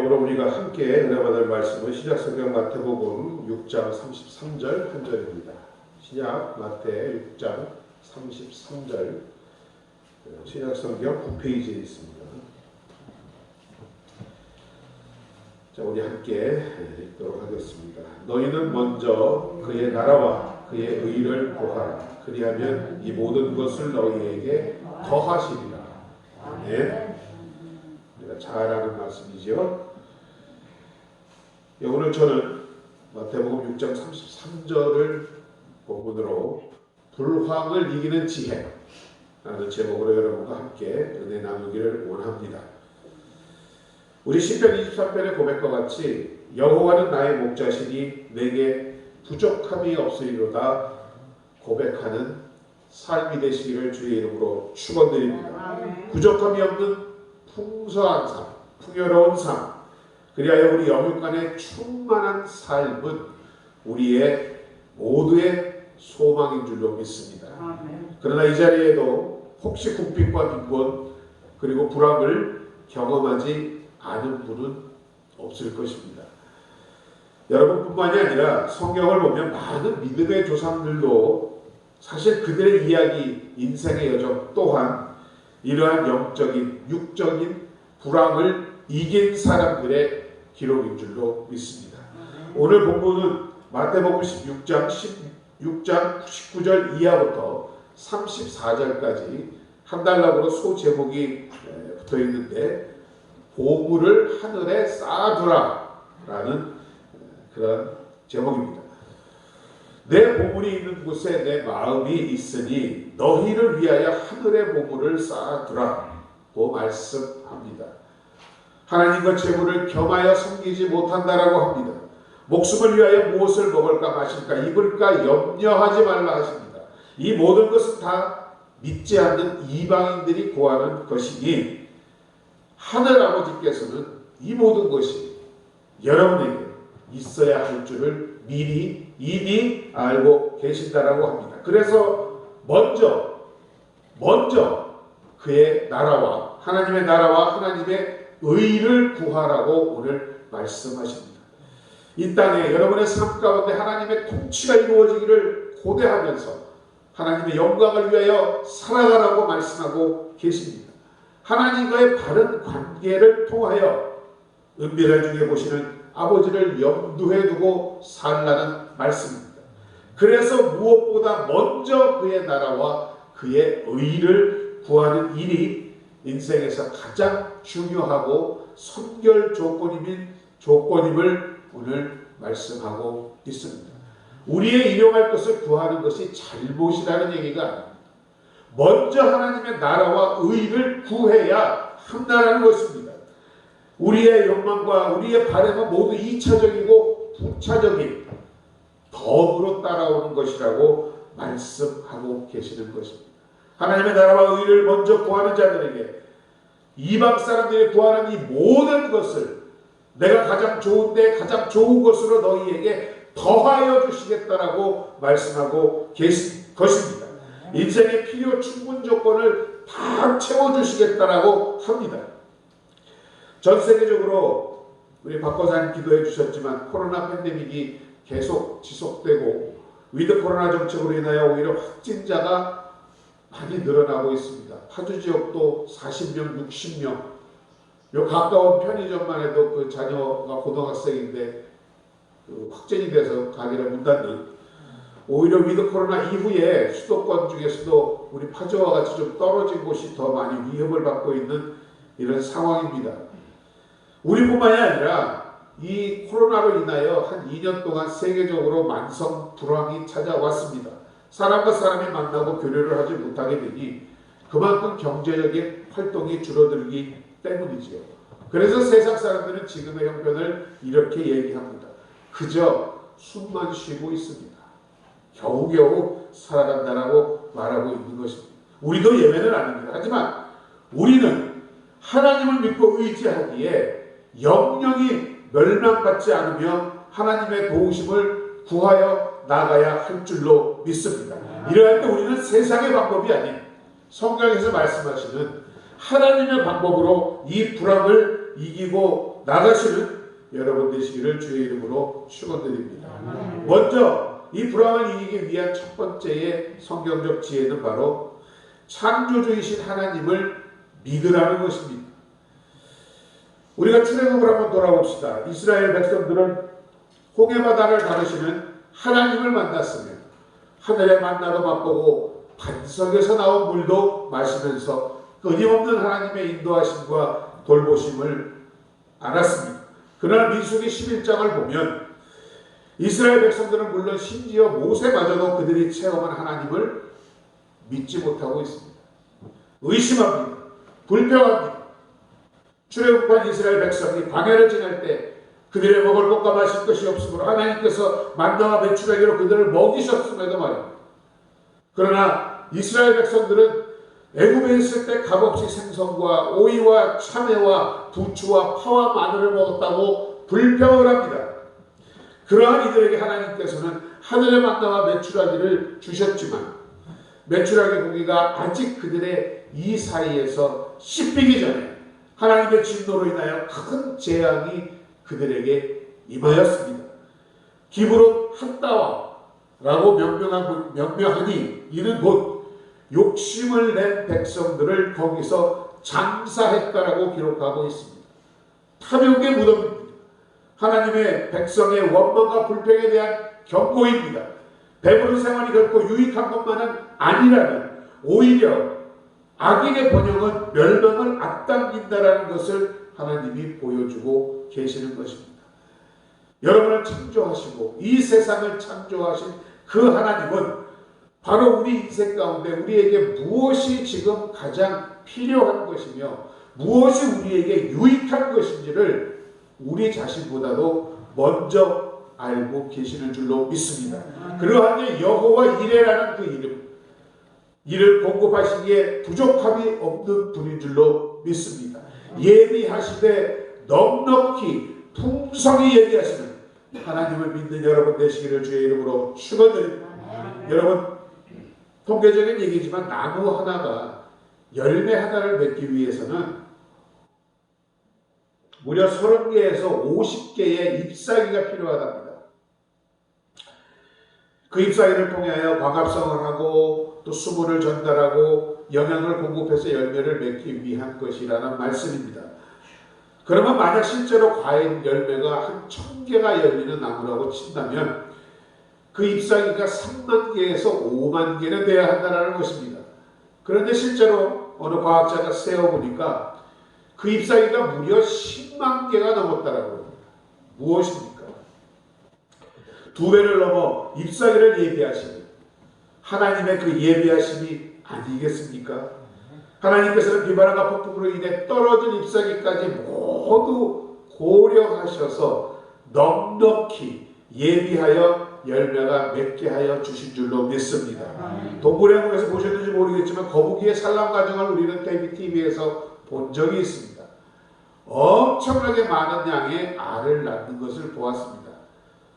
오늘 우리가 함께 은혜받을 말씀은 신약성경 마태복음 6장 33절 한 절입니다. 신약 마태 6장 33절 신약성경 9페이지에 있습니다. 자, 우리 함께 읽도록 하겠습니다. 너희는 먼저 그의 나라와 그의 의를 구하라. 그리하면 이 모든 것을 너희에게 더하시리라. 아멘. 우리가 잘 아는 말씀이죠. 오늘 저는 마태복음 6장 33절을 본문으로 불황을 이기는 지혜라는 제목으로 여러분과 함께 은혜 나누기를 원합니다. 우리 시편 23편의 고백과 같이 여호와는 나의 목자시니 내게 부족함이 없으리로다 고백하는 삶이 되시기를 주의 이름으로 축원드립니다. 부족함이 없는 풍성한 삶, 풍요로운 삶, 그리하여 우리 영육간의 충만한 삶은 우리의 모두의 소망인 줄로 믿습니다. 그러나 이 자리에도 혹시 궁핍과 빈곤 그리고 불황을 경험하지 않은 분은 없을 것입니다. 여러분뿐만이 아니라 성경을 보면 많은 믿음의 조상들도 사실 그들의 이야기, 인생의 여정 또한 이러한 영적인, 육적인 불황을 이긴 사람들의 기록인 줄로 믿습니다. 오늘 본문은 마태복음 16장 19절 이하부터 34절까지 한 달락으로 소제목이 붙어 있는데 보물을 하늘에 쌓아두라 라는 그런 제목입니다. 내 보물이 있는 곳에 내 마음이 있으니 너희를 위하여 하늘의 보물을 쌓아두라고 말씀합니다. 하나님과 재물을 겸하여 섬기지 못한다라고 합니다. 목숨을 위하여 무엇을 먹을까 마실까 입을까 염려하지 말라 하십니다. 이 모든 것은 다 믿지 않는 이방인들이 구하는 것이니 하늘 아버지께서는 이 모든 것이 여러분에게 있어야 할 줄을 미리 이미 알고 계신다라고 합니다. 그래서 먼저 그의 나라와 하나님의 나라와 하나님의 의를 구하라고 오늘 말씀하십니다. 이 땅에 여러분의 삶 가운데 하나님의 통치가 이루어지기를 고대하면서 하나님의 영광을 위하여 살아가라고 말씀하고 계십니다. 하나님과의 바른 관계를 통하여 은밀한 중에 보시는 아버지를 염두에 두고 살라는 말씀입니다. 그래서 무엇보다 먼저 그의 나라와 그의 의를 구하는 일이 인생에서 가장 중요하고 선결 조건임을 오늘 말씀하고 있습니다. 우리의 일용할 것을 구하는 것이 잘못이라는 얘기가 아닙니다. 먼저 하나님의 나라와 의를 구해야 한다라는 것입니다. 우리의 욕망과 우리의 바람은 모두 2차적이고 부차적인 덕으로 따라오는 것이라고 말씀하고 계시는 것입니다. 하나님의 나라와 의를 먼저 구하는 자들에게 이방 사람들이 구하는 이 모든 것을 내가 가장 좋은데 가장 좋은 것으로 너희에게 더하여 주시겠다라고 말씀하고 계신 것입니다. 인생의 필요 충분 조건을 다 채워주시겠다라고 합니다. 전 세계적으로 우리 박 권사님 기도해 주셨지만 코로나 팬데믹이 계속 지속되고 위드 코로나 정책으로 인하여 오히려 확진자가 많이 늘어나고 있습니다. 파주 지역도 40명, 60명. 요 가까운 편의점만 해도 그 자녀가 고등학생인데 그 확진이 돼서 가게를 문 닫는 오히려 위드 코로나 이후에 수도권 중에서도 우리 파주와 같이 좀 떨어진 곳이 더 많이 위협을 받고 있는 이런 상황입니다. 우리뿐만이 아니라 이 코로나로 인하여 한 2년 동안 세계적으로 만성 불황이 찾아왔습니다. 사람과 사람이 만나고 교류를 하지 못하게 되니 그만큼 경제적인 활동이 줄어들기 때문이지요. 그래서 세상 사람들은 지금의 형편을 이렇게 얘기합니다. 그저 숨만 쉬고 있습니다. 겨우겨우 살아간다라고 말하고 있는 것입니다. 우리도 예외는 아닙니다. 하지만 우리는 하나님을 믿고 의지하기에 영영이 멸망받지 않으며 하나님의 도우심을 구하여 나가야 할 줄로 믿습니다. 이러할 때 우리는 세상의 방법이 아닌 성경에서 말씀하시는 하나님의 방법으로 이 불황을 이기고 나가시는 여러분 되시기를 주의 이름으로 축원드립니다. 먼저 이 불황을 이기기 위한 첫 번째의 성경적 지혜는 바로 창조주이신 하나님을 믿으라는 것입니다. 우리가 출애굽을 한번 돌아봅시다. 이스라엘 백성들은 홍해바다를 가르시는 하나님을 만났으며 하늘의 만나도 맛보고 반석에서 나온 물도 마시면서 끊임없는 하나님의 인도하심과 돌보심을 알았습니다. 그러나 민수기 11장을 보면 이스라엘 백성들은 물론 심지어 모세마저도 그들이 체험한 하나님을 믿지 못하고 있습니다. 의심합니다. 불평합니다. 출애굽한 이스라엘 백성이 광야를 지날 때 그들의 먹을 것과 마실 것이 없으므로 하나님께서 만나와 메추라기로 그들을 먹이셨음에도 말입니다. 그러나 이스라엘 백성들은 애굽에 있을 때 값없이 생선과 오이와 참외와 부추와 파와 마늘을 먹었다고 불평을 합니다. 그러한 이들에게 하나님께서는 하늘의 만나와 메추라기를 주셨지만 메추라기 고기가 아직 그들의 이 사이에서 씹히기 전에 하나님의 진노로 인하여 큰 재앙이 그들에게 임하였습니다. 기브론 핫다와라고 명명하니 이는 곧 욕심을 낸 백성들을 거기서 장사했다라고 기록하고 있습니다. 탐욕의 무덤입니다. 하나님의 백성의 원망과 불평에 대한 경고입니다. 배부른 생활이 결코 유익한 것만은 아니라는, 오히려 악인의 번영은 멸망을 앞당긴다라는 것을 하나님이 보여주고 계시는 것입니다. 여러분을 창조하시고 이 세상을 창조하신 그 하나님은 바로 우리 인생 가운데 우리에게 무엇이 지금 가장 필요한 것이며 무엇이 우리에게 유익한 것인지를 우리 자신보다도 먼저 알고 계시는 줄로 믿습니다. 그러한 여호와 이레라는 그 이름, 이를 공급하시기에 부족함이 없는 분인 줄로 믿습니다. 예비하시되 넉넉히 풍성히 예비하시는 하나님을 믿는 여러분 되시기를 주의 이름으로 축원드립니다. 여러분, 통계적인 얘기지만 나무 하나가 열매 하나를 맺기 위해서는 무려 30개에서 50개의 잎사귀가 필요하답니다. 그 잎사귀를 통하여 광합성을 하고 또 수분을 전달하고 영양을 공급해서 열매를 맺기 위한 것이라는 말씀입니다. 그러면 만약 실제로 과일 열매가 한 1000개가 열리는 나무라고 친다면 그 잎사귀가 3만 개에서 5만 개는 돼야 한다는 것입니다. 그런데 실제로 어느 과학자가 세어보니까 그 잎사귀가 무려 10만 개가 넘었다라고 합니다. 무엇입니까? 2배를 넘어 잎사귀를 예비하시는 하나님의 그 예비하심이 아니겠습니까? 하나님께서는 비바람과 폭풍으로 인해 떨어진 잎사귀까지 모두 고려하셔서 넉넉히 예비하여 열매가 맺게 하여 주신 줄로 믿습니다. 동물의 영국에서 보셨는지 모르겠지만 거북이의 산란 과정을 우리는 TV에서 본 적이 있습니다. 엄청나게 많은 양의 알을 낳는 것을 보았습니다.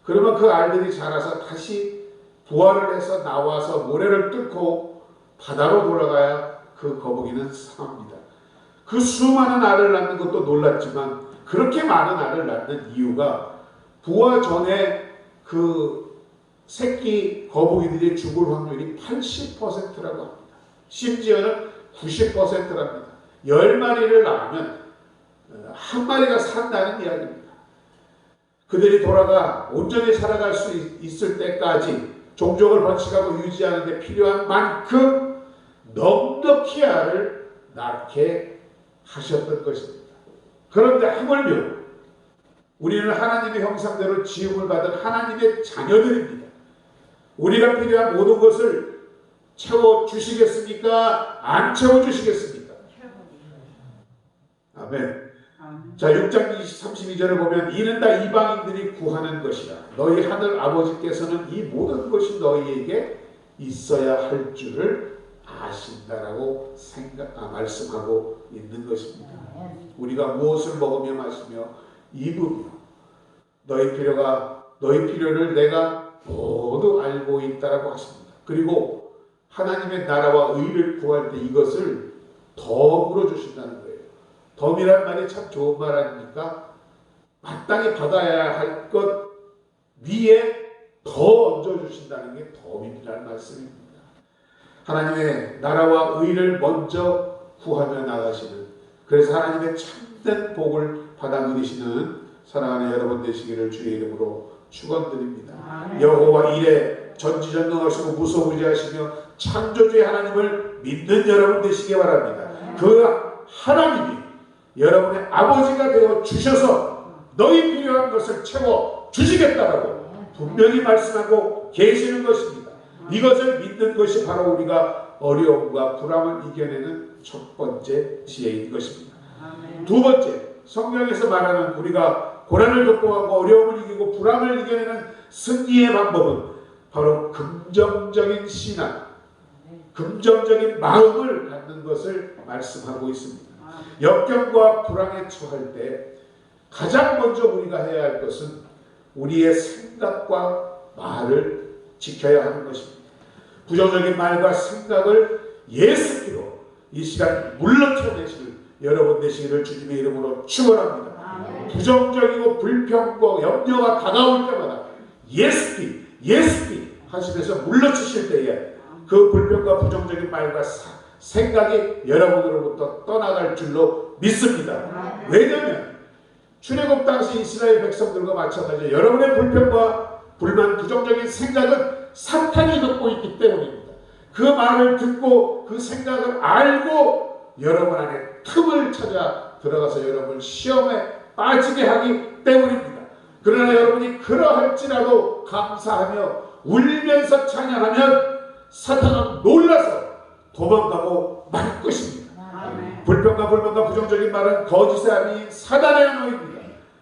그러면 그 알들이 자라서 다시 부화를 해서 나와서 모래를 뚫고 바다로 돌아가야 그 거북이는 상합니다. 그 수많은 알을 낳는 것도 놀랐지만 그렇게 많은 알을 낳는 이유가 부화 전에 그 새끼 거북이들이 죽을 확률이 80%라고 합니다. 심지어는 90%랍니다. 10마리를 낳으면 한 마리가 산다는 이야기입니다. 그들이 돌아가 온전히 살아갈 수 있을 때까지 종족을 번식하고 유지하는 데 필요한 만큼 넉넉히 알을 낳게 하셨던 것입니다. 그런데 하물며 우리는 하나님의 형상대로 지음을 받은 하나님의 자녀들입니다. 우리가 필요한 모든 것을 채워주시겠습니까? 안 채워주시겠습니까? 아멘. 자, 6장 32절을 보면 이는 다 이방인들이 구하는 것이라 너희 하늘 아버지께서는 이 모든 것이 너희에게 있어야 할 줄을 아신다라고 말씀하고 있는 것입니다. 우리가 무엇을 먹으며 마시며 입으며 너희 필요를 내가 모두 알고 있다라고 하십니다. 그리고 하나님의 나라와 의를 구할 때 이것을 덤으로 주신다는 거예요. 덤이란 말이 참 좋은 말 아닙니까? 마땅히 받아야 할 것 위에 더 얹어주신다는 게 덤이라는 말씀입니다. 하나님의 나라와 의를 먼저 구하며 나가시는, 그래서 하나님의 참된 복을 받아 누리시는 사랑하는 여러분 되시기를 주의 이름으로 축원드립니다. 여호와 이레 전지전능하시고 무소부지하시며 창조주의 하나님을 믿는 여러분 되시기 바랍니다. 그 하나님이 여러분의 아버지가 되어 주셔서 너희 필요한 것을 채워 주시겠다라고 분명히 말씀하고 계시는 것입니다. 이것을 믿는 것이 바로 우리가 어려움과 불안을 이겨내는 첫 번째 지혜인 것입니다. 두 번째, 성경에서 말하는 우리가 고난을 극복하고 어려움을 이기고 불안을 이겨내는 승리의 방법은 바로 긍정적인 신앙, 긍정적인 마음을 갖는 것을 말씀하고 있습니다. 역경과 불안에 처할 때 가장 먼저 우리가 해야 할 것은 우리의 생각과 말을 지켜야 하는 것입니다. 부정적인 말과 생각을 예수께로 이 시간 물러쳐내실 여러분 되시기를 주님의 이름으로 축원합니다. 부정적이고 불평과 염려가 다가올 때마다 예수께 하시면서 물러치실 때에 그 불평과 부정적인 말과 생각이 여러분으로부터 떠나갈 줄로 믿습니다. 왜냐하면 출애굽 당시 이스라엘 백성들과 마찬가지로 여러분의 불평과 불만, 부정적인 생각은 사탄이 듣고 있기 때문입니다. 그 말을 듣고 그 생각을 알고 여러분 안에 틈을 찾아 들어가서 여러분 시험에 빠지게 하기 때문입니다. 그러나 여러분이 그러할지라도 감사하며 울면서 찬양하면 사탄은 놀라서 도망가고 말 것입니다. 불평과 불만과 부정적인 말은 거짓의 아닌 사단의 언어입니다.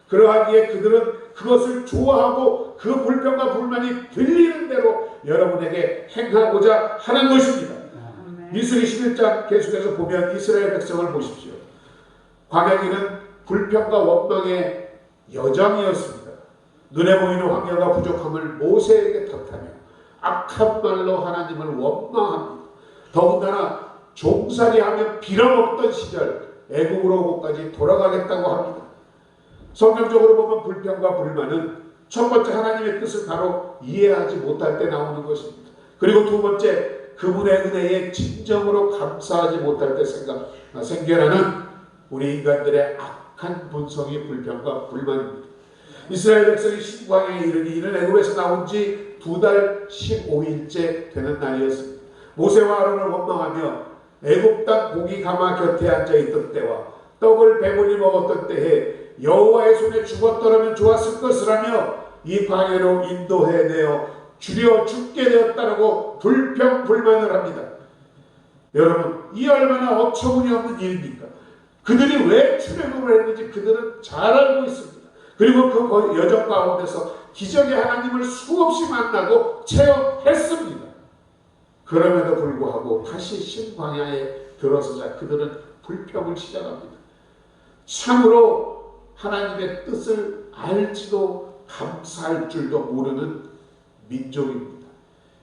그러하기에 그들은 그것을 좋아하고 그 불평과 불만이 들리는 대로 여러분에게 행하고자 하는 것입니다. 민수기 11장 계속해서 보면 이스라엘 백성을 보십시오. 광야기는 불평과 원망의 여정이었습니다. 눈에 보이는 황야가 부족함을 모세에게 탓하며 악한 말로 하나님을 원망합니다. 더군다나 종살이하며 빌어먹던 시절 애국으로까지 돌아가겠다고 합니다. 성경적으로 보면 불평과 불만은 첫 번째 하나님의 뜻을 바로 이해하지 못할 때 나오는 것입니다. 그리고 두 번째 그분의 은혜에 진정으로 감사하지 못할 때 생겨나는 우리 인간들의 악한 본성이 불평과 불만입니다. 이스라엘 백성이 신광야에 이르니 이는 애굽에서 나온 지 2달 15일째 되는 날이었습니다. 모세와 아론을 원망하며 애굽 땅 고기 가마 곁에 앉아있던 때와 떡을 배불리 먹었던 때에 여호와의 손에 죽었더라면 좋았을 것이라며 이 광야로 인도해내어 줄여 죽게 되었다라고 불평불만을 합니다. 여러분, 이 얼마나 어처구니없는 일입니까? 그들이 왜 출애굽을 했는지 그들은 잘 알고 있습니다. 그리고 그 여정 가운데서 기적의 하나님을 수없이 만나고 체험했습니다. 그럼에도 불구하고 다시 신광야에 들어서자 그들은 불평을 시작합니다. 참으로 하나님의 뜻을 알지도 감사할 줄도 모르는 민족입니다.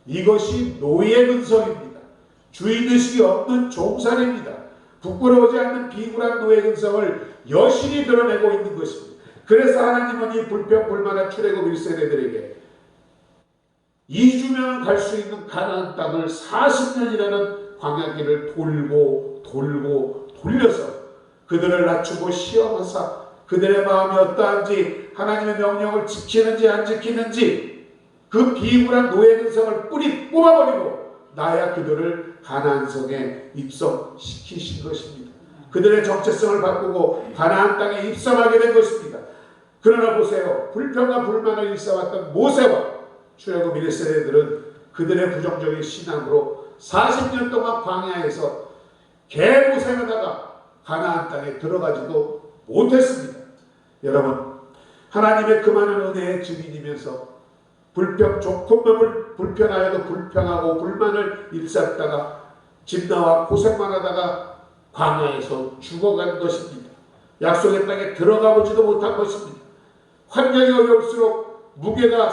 이것이 노예 근성입니다. 주인의식이 없는 종살입니다. 부끄러워지 않는 비굴한 노예 근성을 여실히 드러내고 있는 것입니다. 그래서 하나님은 이 불평불만한 출애굽 1세대들에게 2주면 갈 수 있는 가나안 땅을 40년이라는 광야길을 돌고 돌려서 그들을 낮추고 시험하사 그들의 마음이 어떠한지 하나님의 명령을 지키는지 안 지키는지 그 비굴한 노예 근성을 뿌리 뽑아버리고 나야 그들을 가나안 성에 입성시키신 것입니다. 그들의 정체성을 바꾸고 가나안 땅에 입성하게 된 것입니다. 그러나 보세요. 불평과 불만을 일삼았던 모세와 출애굽 1세대들은 그들의 부정적인 신앙으로 40년 동안 광야에서 개고생하다가 가나안 땅에 들어가지도 못했습니다. 여러분, 하나님의 그 많은 은혜의 증인이면서 조금만 불편하여도 불평하고 불만을 일삼다가 집 나와 고생만 하다가 광야에서 죽어간 것입니다. 약속의 땅에 들어가 보지도 못한 것입니다. 환경이 어려울수록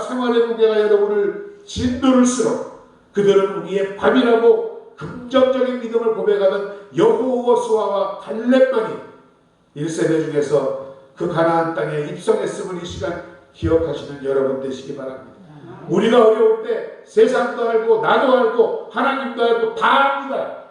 생활의 무게가 여러분을 짓누를수록 그들은 우리의 밥이라고 긍정적인 믿음을 고백하는 여호수아와 갈렙만이 1세대 중에서 그 가나안 땅에 입성했음을 이 시간 기억하시는 여러분 되시기 바랍니다. 우리가 어려울 때 세상도 알고 나도 알고 하나님도 알고 다 압니다.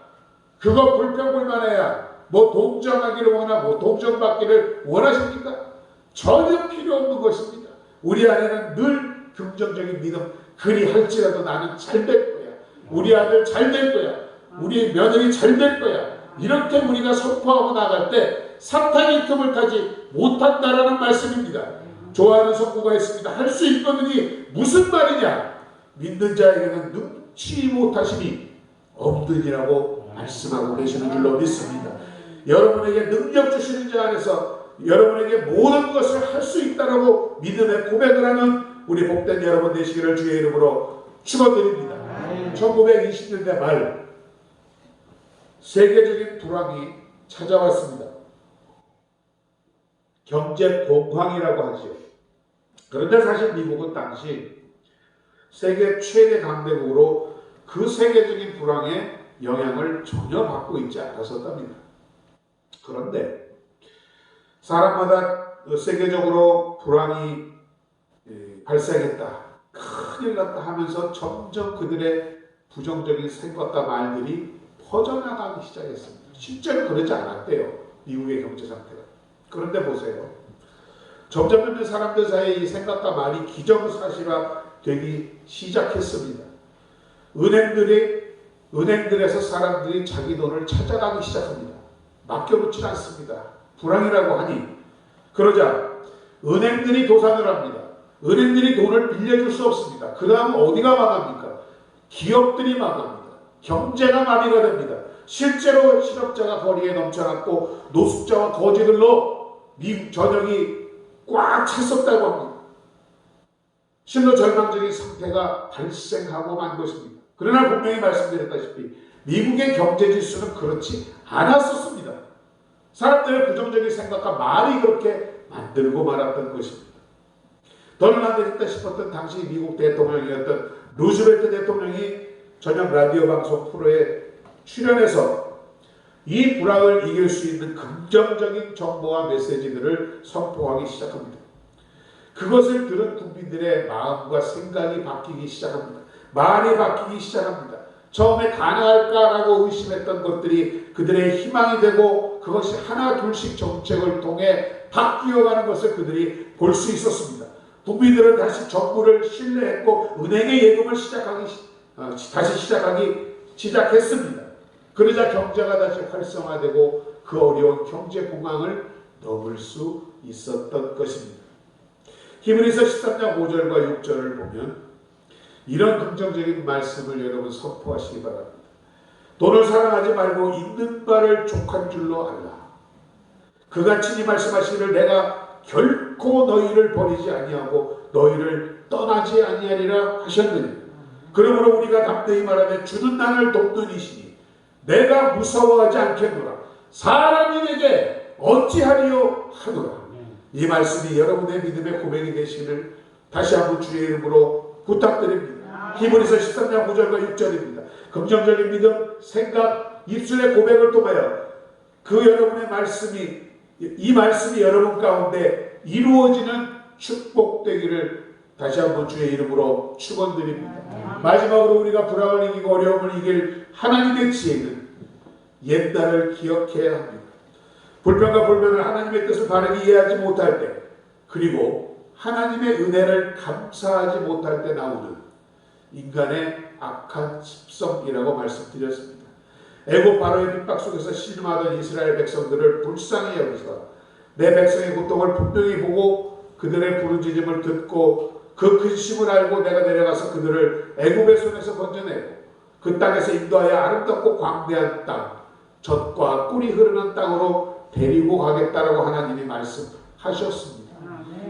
그거 불평불만해야 뭐 동정하기를 원하고 동정받기를 원하십니까? 전혀 필요 없는 것입니다. 우리 안에는 늘 긍정적인 믿음, 그리 할지라도 나는 잘 될 거야. 우리 아들 잘 될 거야. 우리 며느리 잘 될 거야. 이렇게 우리가 선포하고 나갈 때 사탄이 틈을 타지 못한다라는 말씀입니다. 좋아하는 성구가 있습니다. 할 수 있거든이 무슨 말이냐? 믿는 자에게는 능치 못하심이 없느니라고 말씀하고 계시는 줄로 믿습니다. 여러분에게 능력 주시는 자 안에서 여러분에게 모든 것을 할 수 있다라고 믿음의 고백을 하는 우리 복된 여러분 되시기를 주의 이름으로 축원드립니다. 1920년대 말 세계적인 불황이 찾아왔습니다. 경제 공황이라고 하죠. 그런데 사실 미국은 당시 세계 최대 강대국으로 그 세계적인 불황의 영향을 전혀 받고 있지 않았었답니다. 그런데 사람마다 세계적으로 불황이 발생했다, 큰일 났다 하면서 점점 그들의 부정적인 생각과 말들이 퍼져나가기 시작했습니다. 실제로 그러지 않았대요, 미국의 경제 상태가. 그런데 보세요, 점점 사람들 사이에 이 생각과 말이 기정사실화 되기 시작했습니다. 은행들에서 사람들이 자기 돈을 찾아가기 시작합니다. 맡겨놓지 않습니다. 불황이라고 하니. 그러자 은행들이 도산을 합니다. 은행들이 돈을 빌려줄 수 없습니다. 그 다음 어디가 망합니까? 기업들이 망합니다. 경제가 마비가 됩니다. 실제로 실업자가 거리에 넘쳐났고 노숙자와 거지들로 미국 전역이 꽉 찼었다고 합니다. 실로 절망적인 상태가 발생하고 만 것입니다. 그러나 분명히 말씀드렸다시피 미국의 경제지수는 그렇지 않았었습니다. 사람들의 부정적인 생각과 말이 그렇게 만들고 말았던 것입니다. 더는 안 되겠다 싶었던 당시 미국 대통령이었던 루즈벨트 대통령이 저녁 라디오 방송 프로에 출연해서 이 불황을 이길 수 있는 긍정적인 정보와 메시지들을 선포하기 시작합니다. 그것을 들은 국민들의 마음과 생각이 바뀌기 시작합니다. 말이 바뀌기 시작합니다. 처음에 가능할까라고 의심했던 것들이 그들의 희망이 되고 그것이 하나 둘씩 정책을 통해 바뀌어가는 것을 그들이 볼 수 있었습니다. 국민들은 다시 정부를 신뢰했고 은행의 예금을 다시 시작하기 시작했습니다. 그러자 경제가 다시 활성화되고 그 어려운 경제 공황을 넘을 수 있었던 것입니다. 히브리서 13장 5절과 6절을 보면 이런 긍정적인 말씀을 여러분 선포하시기 바랍니다. 돈을 사랑하지 말고 있는 바를 족한 줄로 알라. 그가 친히 말씀하시기를 내가 결코 너희를 버리지 아니하고 너희를 떠나지 아니하리라 하셨느니. 그러므로 우리가 담대히 말하며 주는 나를 돕는 이시니 내가 무서워하지 않겠노라. 사람이 내게 어찌하리요 하노라. 이 말씀이 여러분의 믿음의 고백이 되시기를 다시 한번 주의 이름으로 부탁드립니다. 히브리서 13장 9절과 6절입니다. 긍정적인 믿음, 생각, 입술의 고백을 통하여 그 여러분의 이 말씀이 여러분 가운데 이루어지는 축복되기를 다시 한번 주의 이름으로 축원드립니다. 마지막으로 우리가 불황을 이기고 어려움을 이길 하나님의 지혜는 옛날을 기억해야 합니다. 불평과 불만을 하나님의 뜻을 바르게 이해하지 못할 때, 그리고 하나님의 은혜를 감사하지 못할 때 나오는 인간의 악한 습성이라고 말씀드렸습니다. 애굽 바로의 핍박 속에서 신음하던 이스라엘 백성들을 불쌍히 여기서 내 백성의 고통을 분명히 보고 그들의 부르짖음을 듣고 그 근심을 알고 내가 내려가서 그들을 애굽의 손에서 건져내고 그 땅에서 인도하여 아름답고 광대한 땅, 젖과 꿀이 흐르는 땅으로 데리고 가겠다라고 하나님이 말씀하셨습니다.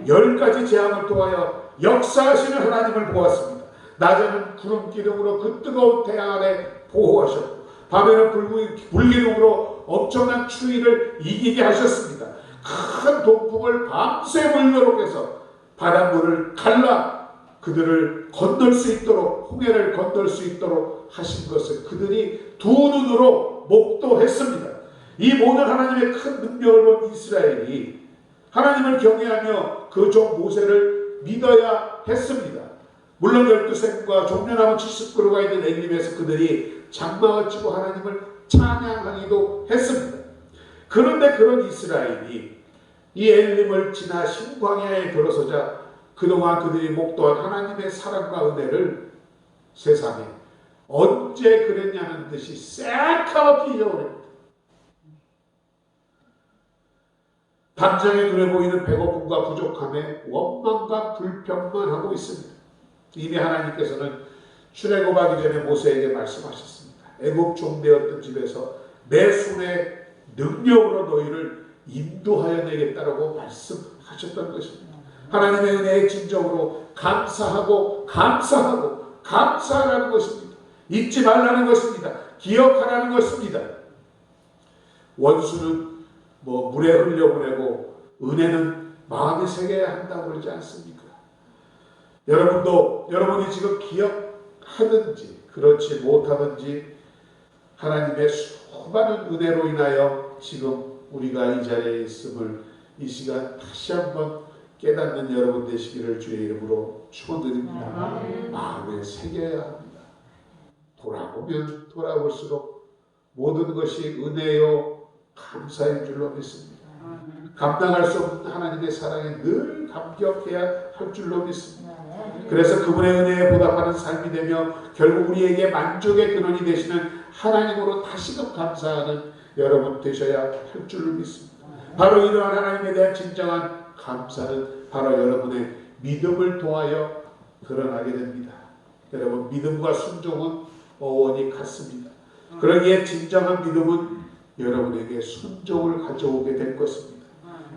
10가지 재앙을 통하여 역사하시는 하나님을 보았습니다. 낮에는 구름 기둥으로 그 뜨거운 태양 아래 보호하셨고 밤에는 불기둥으로 엄청난 추위를 이기게 하셨습니다. 큰 동풍을 밤새 불도록 해서 바닷물을 갈라 그들을 건널 수 있도록, 홍해를 건널 수 있도록 하신 것을 그들이 두 눈으로 목도했습니다. 이 모든 하나님의 큰 능력을 본 이스라엘이 하나님을 경외하며 그 종 모세를 믿어야 했습니다. 물론 12샘과 종려나무 70그루가 있는 엘림에서 그들이 장막을 치고 하나님을 찬양하기도 했습니다. 그런데 그런 이스라엘이 이 엘림을 지나 신광야에 들어서자 그동안 그들이 목도한 하나님의 사랑과 은혜를 세상에 언제 그랬냐는 듯이 새카맣게 잊어버립니다. 당장에 눈에 보이는 배고픔과 부족함에 원망과 불평만 하고 있습니다. 이미 하나님께서는 출애굽하기 전에 모세에게 말씀하셨습니다. 애굽 종되었던 집에서 내 손의 능력으로 너희를 인도하여 내겠다라고 말씀하셨던 것입니다. 하나님의 은혜에 진정으로 감사하고 감사하라는 것입니다. 잊지 말라는 것입니다. 기억하라는 것입니다. 원수는 물에 흘려보내고 은혜는 마음에 새겨야 한다고 그러지 않습니까? 여러분이 지금 기억하든지 그렇지 못하든지 하나님의 수많은 은혜로 인하여 지금 우리가 이 자리에 있음을 이 시간 다시 한번 깨닫는 여러분 되시기를 주의 이름으로 축원드립니다. 마음에 새겨야 합니다. 돌아보면 돌아볼수록 모든 것이 은혜요 감사인 줄로 믿습니다. 감당할 수 없는 하나님의 사랑에 늘 감격해야 할 줄로 믿습니다. 그래서 그분의 은혜에 보답하는 삶이 되며 결국 우리에게 만족의 근원이 되시는 하나님으로 다시금 감사하는 여러분 되셔야 할 줄로 믿습니다. 바로 이러한 하나님에 대한 진정한 감사는 바로 여러분의 믿음을 통하여 드러나게 됩니다. 여러분, 믿음과 순종은 어원이 같습니다. 그러기에 진정한 믿음은 여러분에게 순종을 가져오게 될 것입니다.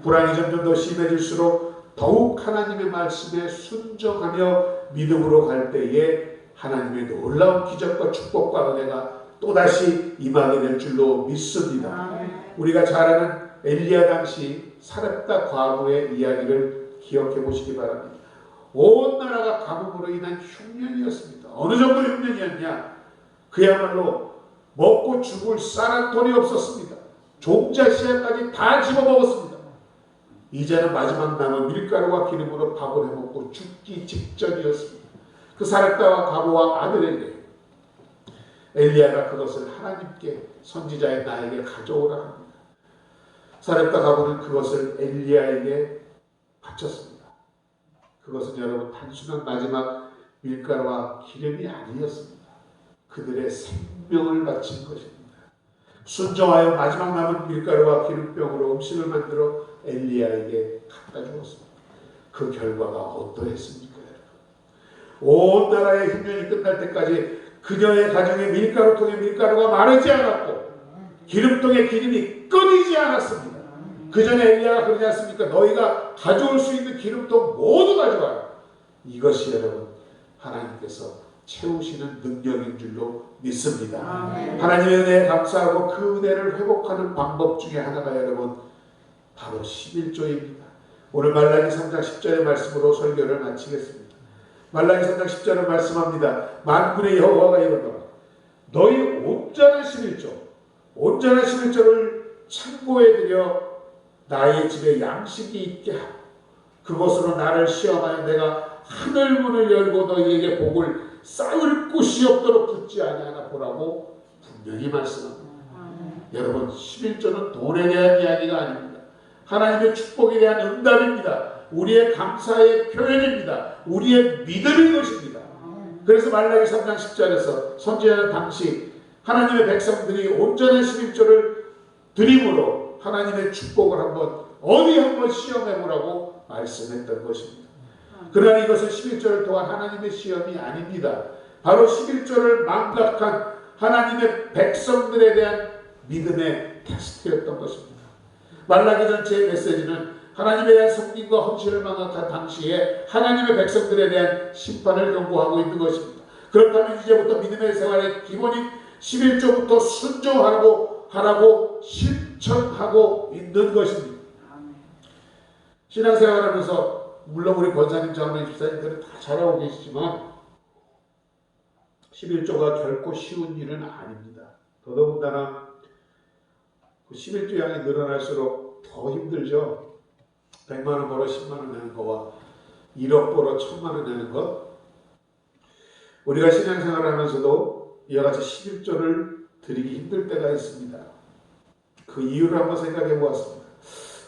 불안이 점점 더 심해질수록 더욱 하나님의 말씀에 순종하며 믿음으로 갈 때에 하나님의 놀라운 기적과 축복과 은혜가 또다시 임하게 될 줄로 믿습니다. 우리가 잘 아는 엘리야 당시 사렙다 과부의 이야기를 기억해 보시기 바랍니다. 온 나라가 가뭄으로 인한 흉년이었습니다. 어느 정도 흉년이었냐? 그야말로 먹고 죽을 쌀한 돈이 없었습니다. 종자 씨앗까지 다 집어먹었습니다. 이제는 마지막 남은 밀가루와 기름으로 밥을 해먹고 죽기 직전이었습니다. 그 사렙다와 과부와 아들에게 엘리야가 그것을 하나님께 선지자의 나에게 가져오라 합니다. 사렙다 과부는 그것을 엘리야에게 바쳤습니다. 그것은 여러분 단순한 마지막 밀가루와 기름이 아니었습니다. 그들의 생명을 바친 것입니다. 순종하여 마지막 남은 밀가루와 기름병으로 음식을 만들어 엘리야에게 갖다 주었습니다. 그 결과가 어떠했습니까? 온 나라의 흉년이 끝날 때까지 그녀의 가정에 밀가루통에 밀가루가 마르지 않았고 기름통에 기름이 끊이지 않았습니다. 그 전에 엘리야가 그러지 않습니까? 너희가 가져올 수 있는 기름통 모두 가져와라. 이것이 여러분 하나님께서 채우시는 능력인 줄로 믿습니다. 하나님의 은혜에 감사하고 그 은혜를 회복하는 방법 중에 하나가 여러분 바로 11조입니다. 오늘 말라기 3장 10절의 말씀으로 설교를 마치겠습니다. 말라기 3장 10절을 말씀합니다. 만군의 여호와가 이르노라 너희 온전한 11조를 창고에 들여 나의 집에 양식이 있게 하고 그것으로 나를 시험하여 내가 하늘 문을 열고 너희에게 복을 쌓을 곳이 없도록 붙지 아니하나 보라고 분명히 말씀합니다. 여러분 11조는 돈에 대한 이야기가 아닙니다. 하나님의 축복에 대한 응답입니다. 우리의 감사의 표현입니다. 우리의 믿음인 것입니다. 그래서 말라기 3장 10절에서 선지자는 당시 하나님의 백성들이 온전한 11조를 드림으로 하나님의 축복을 한번 시험해보라고 말씀했던 것입니다. 그러나 이것은 11조를 통한 하나님의 시험이 아닙니다. 바로 11조를 망각한 하나님의 백성들에 대한 믿음의 테스트였던 것입니다. 말라기 전체의 메시지는 하나님에 대한 섬김과 헌신을 망각한 당시에 하나님의 백성들에 대한 심판을 경고하고 있는 것입니다. 그렇다면 이제부터 믿음의 생활의 기본인 11조부터 순종하라고 실천하고 있는 것입니다. 신앙생활하면서 물론 우리 권사님, 장로님, 집사님들은 다 잘하고 계시지만 11조가 결코 쉬운 일은 아닙니다. 더더군다나 그 11조 양이 늘어날수록 더 힘들죠. 100만 원 벌어 10만 원 내는 거와 1억 벌어 1000만 원 내는 것, 우리가 신앙생활을 하면서도 이와 같이 11조를 드리기 힘들 때가 있습니다. 그 이유를 한번 생각해 보았습니다.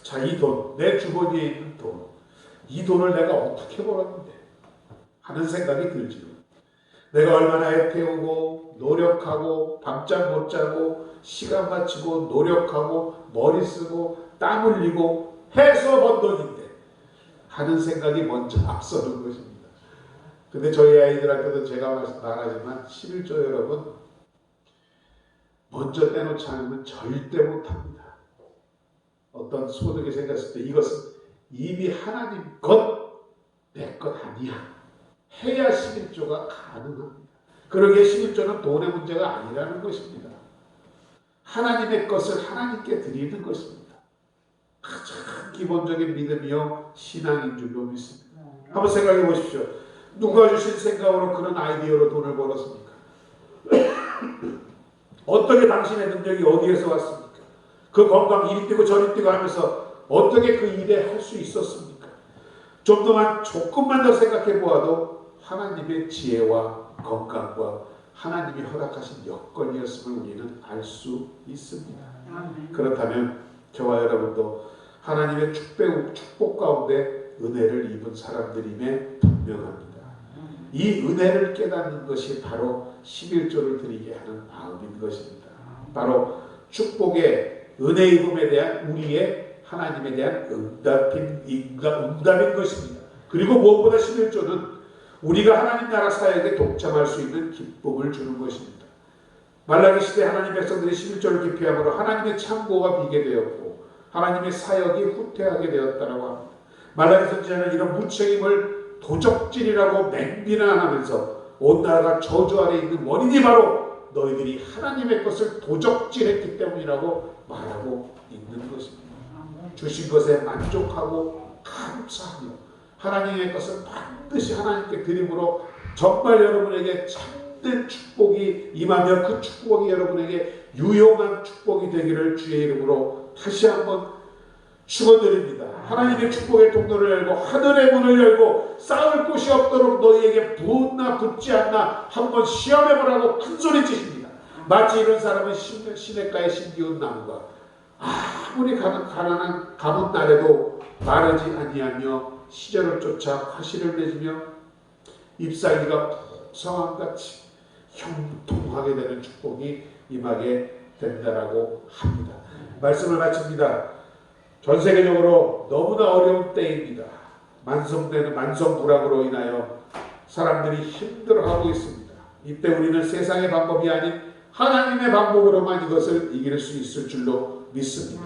자, 이 돈, 내 주머니에 있는 돈, 이 돈을 내가 어떻게 벌었는데 하는 생각이 들지요. 내가 얼마나 애태우고 노력하고 밤잠 못 자고 시간 마치고 노력하고 머리 쓰고 땀 흘리고 해서 번 돈인데 하는 생각이 먼저 앞서는 것입니다. 근데 저희 아이들한테도 제가 말하지만 11조 여러분 먼저 떼놓지 않으면 절대 못합니다. 어떤 소득이 생겼을 때 이것은 이미 하나님 것, 내 것 아니야. 해야 11조가 가능합니다. 그러기에 11조는 돈의 문제가 아니라는 것입니다. 하나님의 것을 하나님께 드리는 것입니다. 가장 기본적인 믿음이요 신앙인 줄로 믿습니다. 한번 생각해 보십시오. 누가 주신 생각으로 그런 아이디어로 돈을 벌었습니까? 어떻게 당신의 능력이 어디에서 왔습니까? 그 건강 이리 뛰고 저리 뛰고 하면서 어떻게 그 일에 할 수 있었습니까? 좀 더만 조금만 더 생각해 보아도 하나님의 지혜와 건강과 하나님이 허락하신 여건이었음을 우리는 알 수 있습니다. 그렇다면 저와 여러분도 하나님의 축복 가운데 은혜를 입은 사람들임에 분명합니다. 이 은혜를 깨닫는 것이 바로 11조를 드리게 하는 마음인 것입니다. 바로 축복의 은혜 입음에 대한 우리의 하나님에 대한 응답인 것입니다. 그리고 무엇보다 11조는 우리가 하나님 나라 사역에 동참할 수 있는 기쁨을 주는 것입니다. 말라기 시대 하나님 백성들이 11조를 기피함으로 하나님의 창고가 비게 되었고 하나님의 사역이 후퇴하게 되었다고 합니다. 말라기 선지자는 이런 무책임을 도적질이라고 맹비난하면서 온 나라가 저주 아래 있는 원인이 바로 너희들이 하나님의 것을 도적질했기 때문이라고 말하고 있는 것입니다. 주신 것에 만족하고 감사하며 하나님의 것을 반드시 하나님께 드림으로 정말 여러분에게 참된 축복이 임하며 그 축복이 여러분에게 유용한 축복이 되기를 주의 이름으로 다시 한번 축원드립니다. 하나님의 축복의 통로를 열고 하늘의 문을 열고 쌓을 곳이 없도록 너희에게 부었나 붙지 않나 한번 시험해보라고 큰소리 치십니다. 마치 이런 사람은 시냇가에 심기운 나무가 아무리 가난한 가뭄 날에도 마르지 아니하며 시절을 쫓아 화실을 맺으며 잎사귀가 풍성함같이 형통하게 되는 축복이 임하게 된다라고 합니다. 말씀을 마칩니다. 전 세계적으로 너무나 어려운 때입니다. 만성불황으로 인하여 사람들이 힘들어하고 있습니다. 이때 우리는 세상의 방법이 아닌 하나님의 방법으로만 이것을 이길 수 있을 줄로 믿습니다.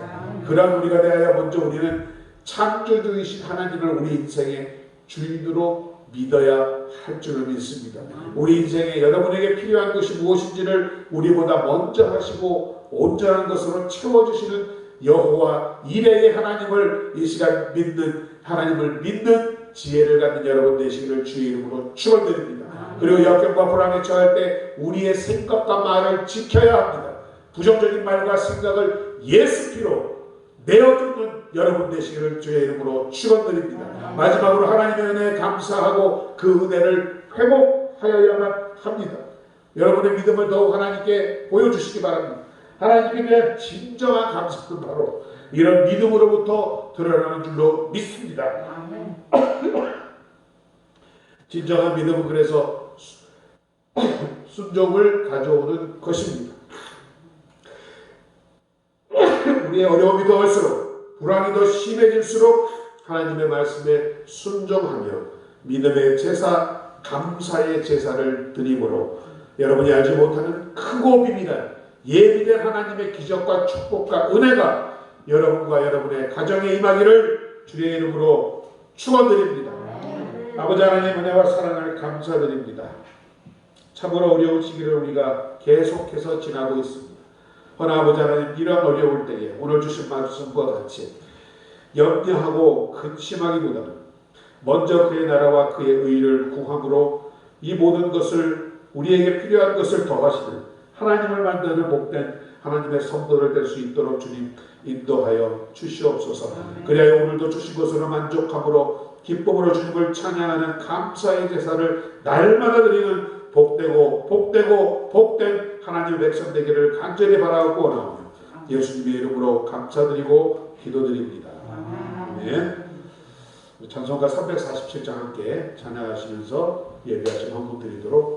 그러한 우리가 대하여 먼저 우리는 창조주이신 하나님을 우리 인생의 주인으로 믿어야 할 줄을 믿습니다. 우리 인생에 여러분에게 필요한 것이 무엇인지를 우리보다 먼저 하시고 온전한 것으로 채워주시는 여호와 이레의 하나님을 이 시간 믿는 하나님을 믿는 지혜를 갖는 여러분 되시기를 주의 이름으로 축원드립니다. 그리고 역경과 불안에 처할 때 우리의 생각과 말을 지켜야 합니다. 부정적인 말과 생각을 예수 피로 내어주는 여러분 되시기를 주의 이름으로 축원드립니다. 마지막으로 하나님의 은혜에 감사하고 그 은혜를 회복하여야만 합니다. 여러분의 믿음을 더욱 하나님께 보여주시기 바랍니다. 하나님에 대한 진정한 감사는 바로 이런 믿음으로부터 드러나는 줄로 믿습니다. 진정한 믿음은 그래서 순종을 가져오는 것입니다. 우리의 어려움이 더할수록 불안이 더 심해질수록 하나님의 말씀에 순종하며 믿음의 제사, 감사의 제사를 드림으로 여러분이 알지 못하는 크고 비밀한 예비된 하나님의 기적과 축복과 은혜가 여러분과 여러분의 가정에 임하기를 주의 이름으로 축원드립니다. 아버지 하나님 은혜와 사랑을 감사드립니다. 참으로 어려운 시기를 우리가 계속해서 지나고 있습니다. 허나 아버지 하나님 이런 어려울 때에 오늘 주신 말씀과 같이 염려하고 근심하기보다는 먼저 그의 나라와 그의 의를 구함으로 이 모든 것을 우리에게 필요한 것을 더하시는 하나님을 만나는 복된 하나님의 성도를 될 수 있도록 주님 인도하여 주시옵소서. 그리하여 오늘도 주신 것으로 만족함으로 기쁨으로 주님을 찬양하는 감사의 제사를 날마다 드리는 복된 하나님의 백성 되기를 간절히 바라고 원하오며 예수님의 이름으로 감사드리고 기도드립니다. 아멘. 찬송가 347장 함께 찬양하시면서 예배하신 헌금 드리도록